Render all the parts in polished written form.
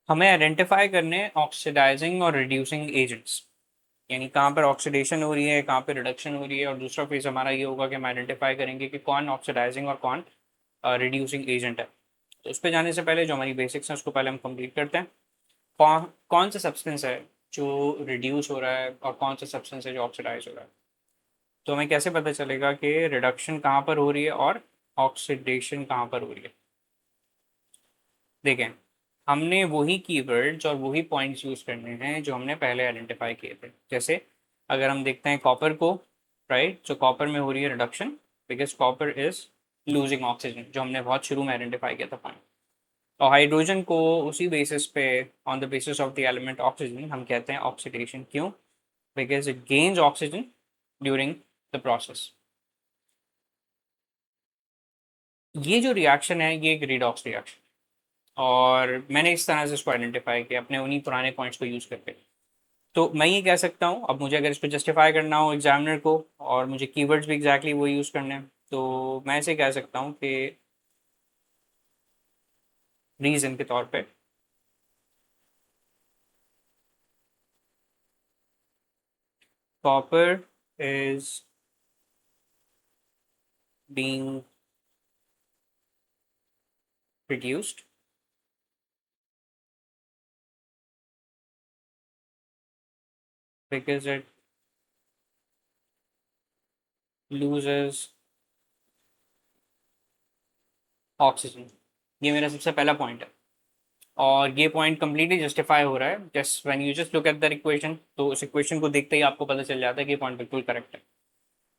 हमें आइडेंटिफाई करने ऑक्सीडाइजिंग और रिड्यूसिंग एजेंट्स, यानी कहाँ पर ऑक्सीडेशन हो रही है, कहाँ पर रिडक्शन हो रही है। और दूसरा फेज हमारा ये होगा कि हम आइडेंटिफाई करेंगे कि कौन ऑक्सीडाइजिंग और कौन रिड्यूसिंग एजेंट है। तो उस पर जाने से पहले जो हमारी बेसिक्स हैं उसको पहले हम कंप्लीट करते हैं। कौन कौन सा सब्सटेंस है जो रिड्यूस हो रहा है और कौन सा सब्सटेंस है जो ऑक्सीडाइज हो रहा है। तो हमें कैसे पता चलेगा कि रिडक्शन कहाँ पर हो रही है और ऑक्सीडेशन कहाँ पर हो रही है। देखें, हमने वही कीवर्ड्स और वही पॉइंट्स यूज़ करने हैं जो हमने पहले आइडेंटिफाई किए थे। जैसे अगर हम देखते हैं कॉपर को, राइट, तो कॉपर में हो रही है reduction because copper is losing oxygen, जो हमने बहुत शुरू में आइडेंटिफाई किया था पॉइंट। और हाइड्रोजन को उसी बेसिस पे, on the basis of the element oxygen, हम कहते हैं ऑक्सीडेशन। क्यों? Because it gains oxygen during the process. ये जो रिएक्शन है ये एक रिडॉक्स रिएक्शन, और मैंने इस तरह से इसको आइडेंटिफाई किया अपने उन्हीं पुराने पॉइंट्स को यूज़ करके। तो मैं ये कह सकता हूँ, अब मुझे अगर इसको जस्टिफाई करना हो एग्जामिनर को और मुझे कीवर्ड्स भी एग्जैक्टली वो यूज़ करने हैं, तो मैं ऐसे कह सकता हूँ कि रीज़न के तौर पे copper is being reduced because it loses oxygen. ये मेरा सबसे पहला पॉइंट है, और ये पॉइंट कंप्लीटली जस्टिफाई हो रहा है just when you just look at the equation. तो उस इक्वेशन को देखते ही आपको पता चल जाता है कि ये पॉइंट बिल्कुल करेक्ट है।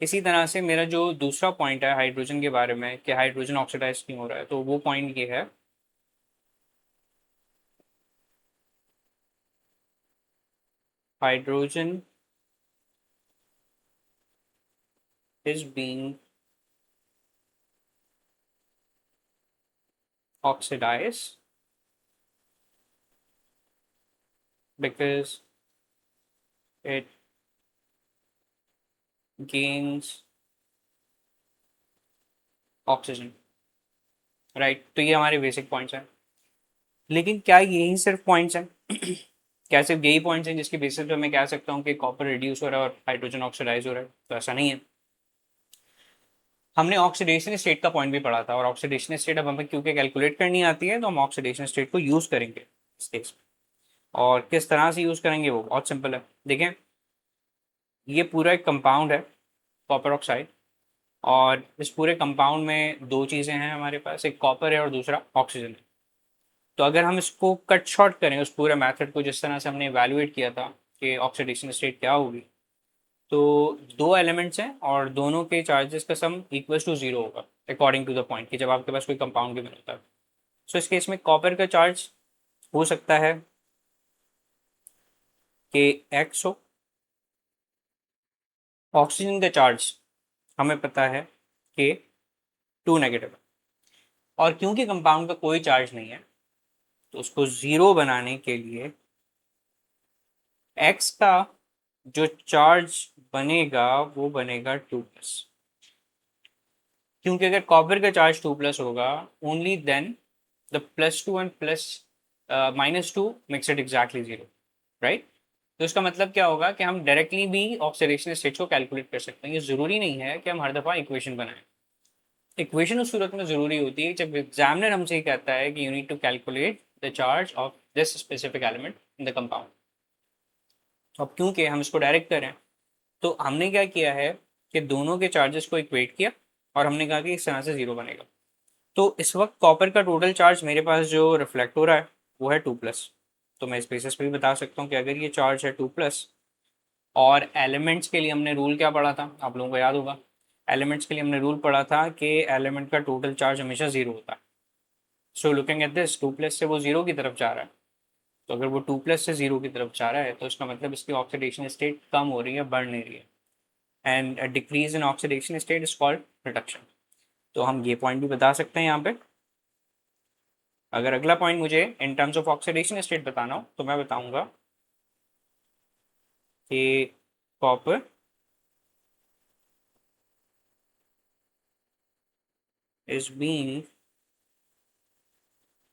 इसी तरह से मेरा जो दूसरा पॉइंट है हाइड्रोजन के बारे में, कि हाइड्रोजन ऑक्सीडाइज क्यों हो रहा है, तो वो पॉइंट ये है, hydrogen is being oxidise because it gains oxygen, right. तो ये हमारे बेसिक पॉइंट्स हैं। लेकिन क्या यही सिर्फ पॉइंट्स हैं? क्या सिर्फ यही पॉइंट्स हैं जिसकी बेसिस पे मैं कह सकता हूँ कि कॉपर रिड्यूस हो रहा है और हाइड्रोजन ऑक्सीडाइज हो रहा है? तो ऐसा नहीं है। हमने ऑक्सीडेशन स्टेट का पॉइंट भी पढ़ा था, और ऑक्सीडेशन स्टेट अब हमें क्योंकि कैलकुलेट करनी आती है तो हम ऑक्सीडेशन स्टेट को यूज़ करेंगे इस केस में। और किस तरह से यूज़ करेंगे वो बहुत सिंपल है। देखें, ये पूरा एक कंपाउंड है, कॉपर ऑक्साइड। और इस पूरे कंपाउंड में दो चीज़ें हैं हमारे पास, एक कॉपर है और दूसरा ऑक्सीजन है। तो अगर हम इसको कट शॉर्ट करें उस पूरे मेथड को जिस तरह से हमने इवेल्युएट किया था कि ऑक्सीडेशन स्टेट क्या होगी, तो दो एलिमेंट्स हैं और दोनों के चार्जेस का सम इक्वल्स टू जीरो होगा अकॉर्डिंग टू द पॉइंट, कि जब आपके पास कोई कंपाउंड भी बनता है। सो इस केस में कॉपर का चार्ज हो सकता है कि एक्स हो। ऑक्सीजन का चार्ज हमें पता है कि टू नेगेटिव है। और क्योंकि कंपाउंड का कोई चार्ज नहीं है, तो उसको ज़ीरो बनाने के लिए एक्स का जो चार्ज बनेगा वो बनेगा टू प्लस। क्योंकि अगर कॉपर का चार्ज टू प्लस होगा, only then the plus two and plus minus two makes it exactly zero, right. तो इसका मतलब क्या होगा कि हम डायरेक्टली भी ऑक्सीडेशन स्टेट को कैलकुलेट कर सकते हैं। ये ज़रूरी नहीं है कि हम हर दफ़ा इक्वेशन बनाएं। इक्वेशन उस सूरत में ज़रूरी होती है जब एग्जामिनर हमसे ये कहता है कि you need to calculate the charge of this specific element in the compound. अब क्योंकि हम इसको डायरेक्ट करें, तो हमने क्या किया है कि दोनों के चार्जेस को इक्वेट किया और हमने कहा कि इस तरह से ज़ीरो बनेगा। तो इस वक्त कॉपर का टोटल चार्ज मेरे पास जो रिफ्लेक्ट हो रहा है वो है टू प्लस। तो मैं इस बेसिस पे भी बता सकता हूँ कि अगर ये चार्ज है टू प्लस, और एलिमेंट्स के लिए हमने रूल क्या पढ़ा था, आप लोगों को याद होगा। एलिमेंट्स के लिए हमने रूल पढ़ा था कि एलिमेंट का टोटल चार्ज हमेशा जीरो होता है। So looking at this, two plus से वो जीरो की तरफ जा रहा है। तो अगर वो टू प्लस से जीरो की तरफ जा रहा है तो इसका मतलब इसकी ऑक्सीडेशन स्टेट कम हो रही है, बढ़ नहीं रही है। And decrease in oxidation state is called reduction. तो हम ये पॉइंट भी बता सकते हैं यहाँ पे। अगर अगला पॉइंट मुझे in terms of oxidation state बताना हो तो मैं बताऊंगा कि copper is being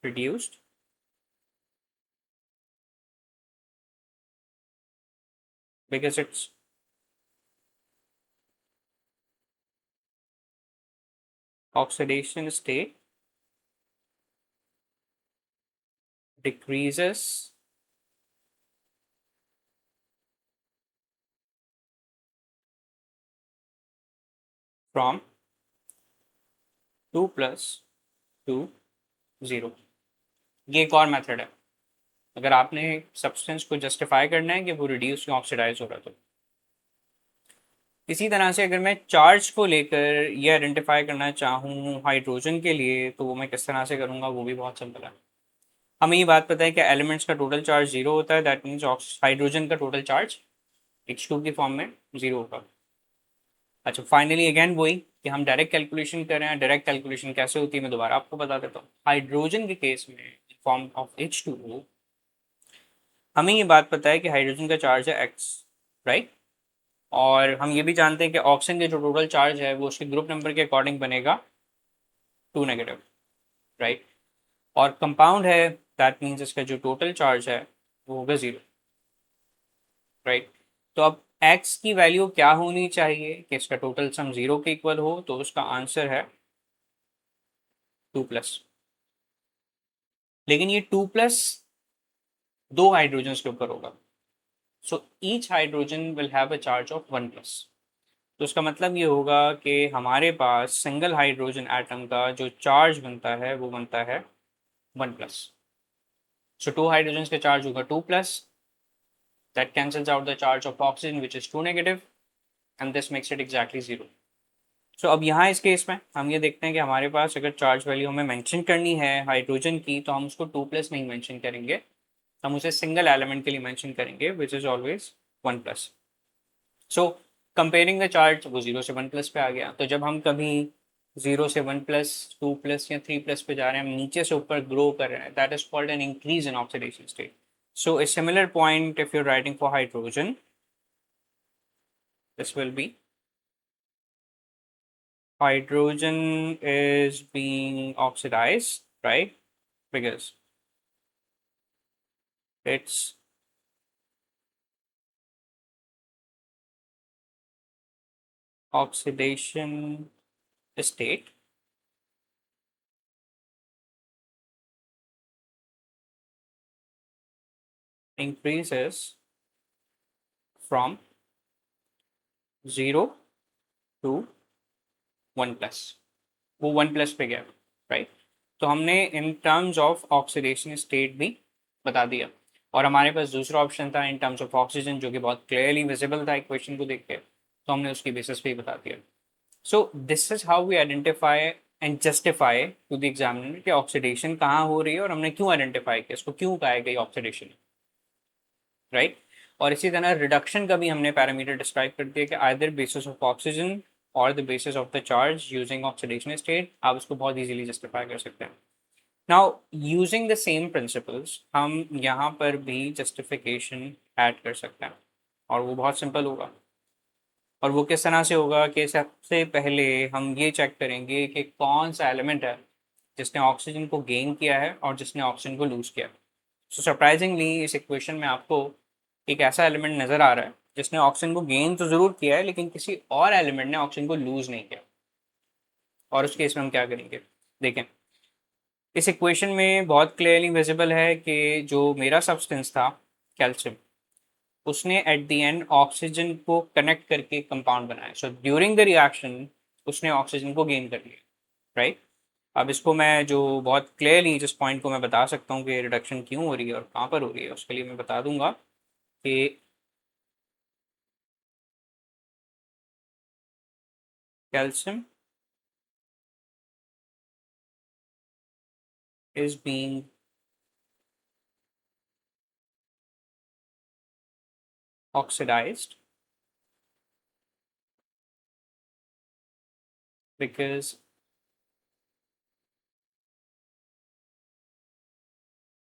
reduced because its oxidation state decreases from 2 plus to 0। ये एक और मेथड है अगर आपने सब्सटेंस को जस्टिफाई करना है कि वो रिड्यूस या ऑक्सीडाइज हो रहा है तो। इसी तरह से अगर मैं चार्ज को लेकर ये आइडेंटिफाई करना चाहूँ हाइड्रोजन के लिए तो वो मैं किस तरह से करूँगा, वो भी बहुत सिंपल है। हमें ये बात पता है कि एलिमेंट्स का टोटल चार्ज जीरो होता है, दैट मीन्स हाइड्रोजन का टोटल चार्ज H2 की फॉर्म में जीरो होगा। अच्छा, फाइनली अगेन वही कि हम डायरेक्ट कैलकुलेशन कर रहे हैं। डायरेक्ट कैलकुलेशन कैसे होती है मैं दोबारा आपको बता देता हूँ। हाइड्रोजन के केस में फॉर्म ऑफ H2O हमें ये बात पता है कि हाइड्रोजन का चार्ज है x, राइट। और हम ये भी जानते हैं कि ऑक्सीजन के जो टोटल चार्ज है वो उसके ग्रुप नंबर के अकॉर्डिंग बनेगा 2 नेगेटिव, राइट। और कंपाउंड है दैट मीन्स इसका जो टोटल चार्ज है वो होगा 0, राइट। तो अब x की वैल्यू क्या होनी चाहिए कि इसका टोटल सम 0 के इक्वल हो, तो उसका आंसर है 2 प्लस। लेकिन ये 2 प्लस दो हाइड्रोजन के ऊपर होगा, so each hydrogen will have a charge of 1 plus. तो उसका मतलब ये होगा कि हमारे पास सिंगल हाइड्रोजन एटम का जो चार्ज बनता है वो बनता है 1 प्लस। सो टू हाइड्रोजन का चार्ज होगा 2 plus, that cancels out the charge of oxygen which is 2 negative and this makes it exactly 0। सो अब यहाँ इस केस में हम ये देखते हैं कि हमारे पास अगर चार्ज वैल्यू हमें मेंशन करनी है हाइड्रोजन की तो हम उसको 2 प्लस नहीं मेंशन करेंगे, हम उसे सिंगल एलिमेंट के लिए मेंशन करेंगे which is always 1 plus. So comparing the charge वो 0 से 1 प्लस पे आ गया। तो जब हम कभी 0 से 1 प्लस 2 प्लस या 3 प्लस पे जा रहे हैं, हम नीचे से ऊपर ग्रो कर रहे हैं, that is called an increase in oxidation state. So a similar point if you writing for hydrogen, this will be hydrogen is being oxidized, right, because its oxidation state increases from 0 to 1 plus. वो 1 plus पे गया, right. तो हमने in terms of oxidation state भी बता दिया और हमारे पास दूसरा ऑप्शन था इन टर्म्स ऑफ ऑक्सीजन जो कि बहुत क्लियरली विजिबल था इक्वेशन को देख के, तो हमने उसकी बेसिस पे ही बता दिया। So this is how we identify and justify to the examiner कि ऑक्सीडेशन कहाँ हो रही है और हमने क्यों आइडेंटिफाई किया, इसको क्यों कहा गई ऑक्सीडेशन, राइट। और इसी तरह रिडक्शन का भी हमने पैरामीटर डिस्क्राइब कर दिया कि आइदर बेसिस ऑफ ऑक्सीजन और the basis of the charge using oxidation state, आप उसको बहुत इजीली जस्टिफाई कर सकते हैं। Now using the same principles हम यहाँ पर भी जस्टिफिकेशन ऐड कर सकते हैं और वो बहुत सिंपल होगा। और वो किस तरह से होगा कि सबसे पहले हम ये चेक करेंगे कि कौन सा एलिमेंट है जिसने ऑक्सीजन को गेन किया है और जिसने ऑक्सीजन को लूज किया। सो सरप्राइजिंगली इस इक्वेशन में आपको एक ऐसा एलिमेंट नज़र आ रहा है जिसने ऑक्सीजन को गेन तो ज़रूर किया है लेकिन किसी और एलिमेंट ने ऑक्सीजन को लूज नहीं किया। और उस केस में हम क्या करेंगे, देखें इस इक्वेशन में बहुत क्लियरली विजिबल है कि जो मेरा सब्सटेंस था कैल्शियम, उसने एट द एंड ऑक्सीजन को कनेक्ट करके कंपाउंड बनाया। सो ड्यूरिंग द रिएक्शन उसने ऑक्सीजन को गेन कर लिया, राइट। अब इसको मैं जो बहुत क्लियरली जिस पॉइंट को मैं बता सकता हूँ कि रिडक्शन क्यों हो रही है और कहाँ पर हो रही है, उसके लिए मैं बता दूंगा कि calcium is being oxidized because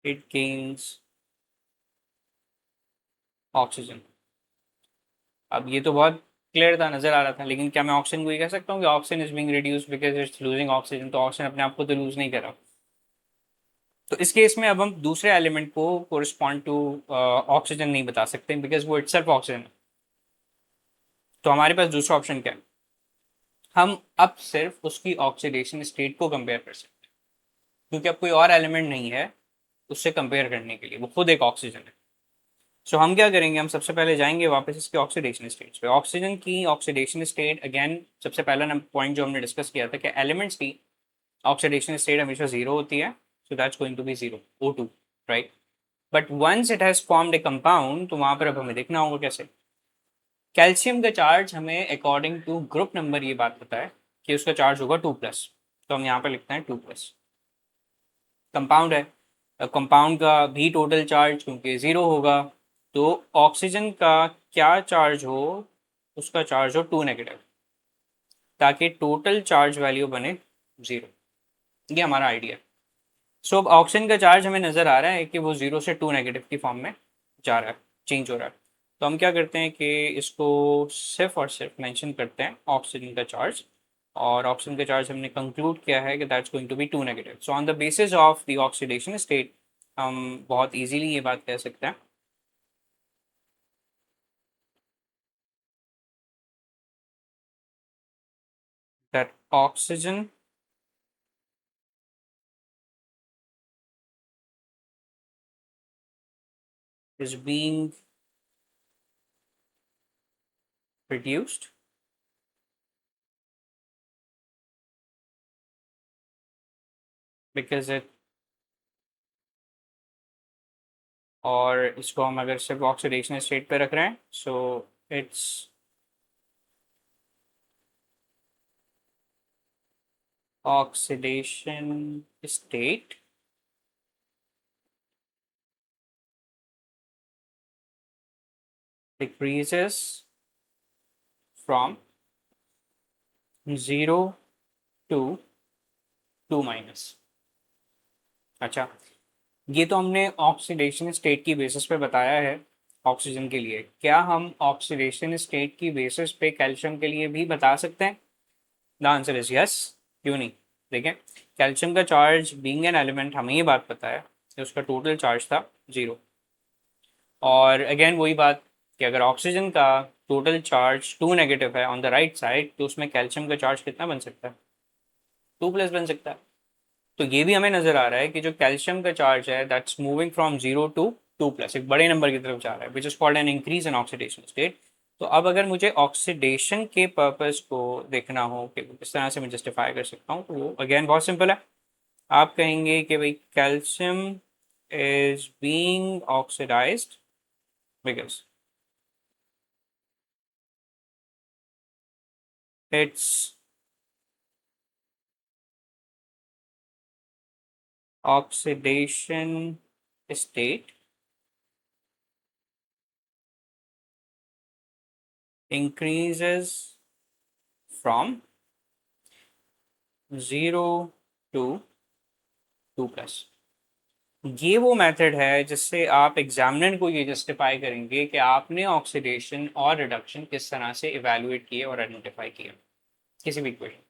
it gains oxygen। अब ये तो बहुत क्लियर था, नजर आ रहा था, लेकिन क्या मैं ऑक्सीजन को ये कह सकता हूँ कि oxygen is being reduce because it's losing oxygen, तो ऑक्सीजन अपने आप को तो लूज नहीं कर रहा। तो इस केस में अब हम दूसरे एलिमेंट को कोरिस्पॉन्ड टू ऑक्सीजन नहीं बता सकते बिकॉज वो इटसेल्फ ऑक्सीजन है। तो हमारे पास दूसरा ऑप्शन क्या है, हम अब सिर्फ उसकी ऑक्सीडेशन स्टेट को कंपेयर कर सकते हैं, क्योंकि अब कोई और एलिमेंट नहीं है उससे कंपेयर करने के लिए, वो खुद एक ऑक्सीजन है। सो हम क्या करेंगे, हम सबसे पहले जाएंगे वापस इसके ऑक्सीडेशन स्टेट्स पे। ऑक्सीजन की ऑक्सीडेशन स्टेट, अगेन सबसे पहला पॉइंट जो हमने डिस्कस किया था कि एलिमेंट्स की ऑक्सीडेशन स्टेट हमेशा जीरो होती है, so that's going to be zero, O2, राइट। But once it has formed a compound, तो वहां पर अब हमें देखना होगा कैसे। कैल्शियम का चार्ज हमें अकॉर्डिंग टू ग्रुप नंबर ये बात पता है कि उसका चार्ज होगा 2+, तो हम यहाँ पर लिखते हैं 2+। कंपाउंड है, कंपाउंड का भी टोटल चार्ज क्योंकि ज़ीरो होगा, तो ऑक्सीजन का क्या चार्ज हो, उसका चार्ज हो 2 नेगेटिव, ताकि टोटल चार्ज वैल्यू बने 0। ये हमारा आइडिया। सो अब ऑक्सीजन का चार्ज हमें नज़र आ रहा है कि वो 0 से 2 नेगेटिव की फॉर्म में जा रहा है, चेंज हो रहा है। तो हम क्या करते हैं कि इसको सिर्फ और सिर्फ मेंशन करते हैं ऑक्सीजन का चार्ज, और ऑक्सीजन का चार्ज हमने कंक्लूड किया है कि that's going to be 2 negative. So on the basis of the oxidation state हम बहुत इजीली ये बात कह सकते हैं that oxygen is being reduced because it, और इसको हम अगर सिर्फ ऑक्सीडेशन स्टेट पे रख रहे हैं, so its oxidation state decreases from 0 to 2-। अच्छा, ये तो हमने ऑक्सीडेशन स्टेट की बेसिस पे बताया है ऑक्सीजन के लिए। क्या हम ऑक्सीडेशन स्टेट की बेसिस पे कैल्शियम के लिए भी बता सकते हैं? The answer is yes. क्यों नहीं। देखें, कैल्शियम का चार्ज बीइंग एन एलिमेंट हमें ये बात पता है कि उसका टोटल चार्ज था 0। और अगेन वही बात कि अगर ऑक्सीजन का टोटल चार्ज 2 नेगेटिव है ऑन द राइट साइड, तो उसमें कैल्शियम का चार्ज कितना बन सकता है? 2+ बन सकता है। तो ये भी हमें नजर आ रहा है कि जो कैल्शियम का चार्ज है दैट्स मूविंग फ्रॉम 0 टू 2+, एक बड़े नंबर की तरफ जा रहा है, which is called an increase in oxidation state. तो अब अगर मुझे ऑक्सीडेशन के पर्पस को देखना हो कि किस तरह से मैं जस्टिफाई कर सकता हूँ, तो वो अगेन बहुत सिंपल है। आप कहेंगे कि भाई calcium is being oxidised because it's oxidation state increases from 0 to 2+। ये वो मेथड है जिससे आप एग्जामिनर को ये जस्टिफाई करेंगे कि आपने ऑक्सीडेशन और रिडक्शन किस तरह से इवेलुएट किए और आइडेंटिफाई किए किसी भी इक्वेशन।